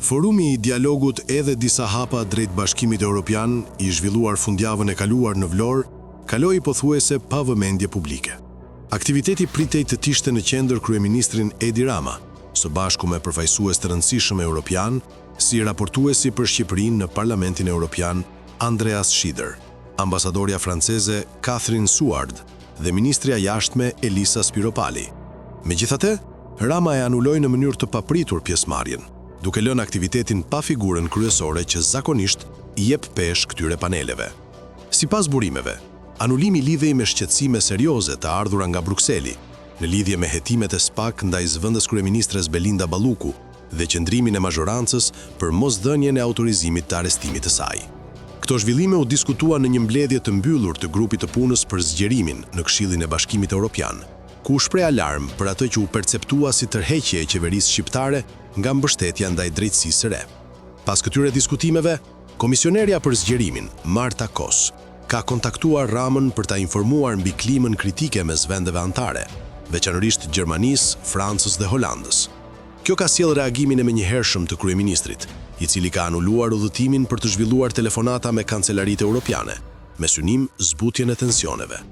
Forumi i dialogut edhe disa hapa drejt Bashkimit Evropian, i zhvilluar fundjavën e kaluar në Vlorë, kaloi pothuajse pa vëmendje publike. Aktiviteti pritej të kishte në qendër kryeministrin Edi Rama, së bashku me përfaqësues të rëndësishëm evropian, si raportuesi për Shqipërinë në Parlamentin Evropian Andreas Schieder, ambasadorja franceze Catherine Suard dhe ministrja jashtme Elisa Spiropali. Megjithatë, Rama e anuloi në mënyrë të papritur pjesëmarrjen, duke lënë aktivitetin pa figurën kryesore që zakonisht i jep peshë këtyre paneleve. Sipas burimeve, anulimi lidhej me shqetësime serioze të ardhura nga Brukseli, në lidhje me hetimet e SPAK ndaj zëvendës kryeministres Belinda Balluku dhe qëndrimin e mazhorancës për mosdhënien e autorizimit të arrestimit të saj. Këto zhvillime u diskutua në një mbledhje të mbyllur të grupit të punës për zgjerimin në Këshillin e Bashkimit Evropian, ku u shpreh alarm për atë që u perceptua si tërheqje e qeverisë shqiptare nga mbështetja ndaj drejtësisë së re. Pas këtyre diskutimeve, komisionerja për zgjerimin, Marta Kos, ka kontaktuar Ramën për ta informuar mbi klimën kritike mes vendeve anëtare, veçanërisht Gjermanisë, Francës dhe Holandës. Kjo ka sjellë reagimin e menjëhershëm të kryeministrit, i cili ka anuluar udhëtimin për të zhvilluar telefonata me kancelaritë europiane, me synim zbutjen e tensioneve.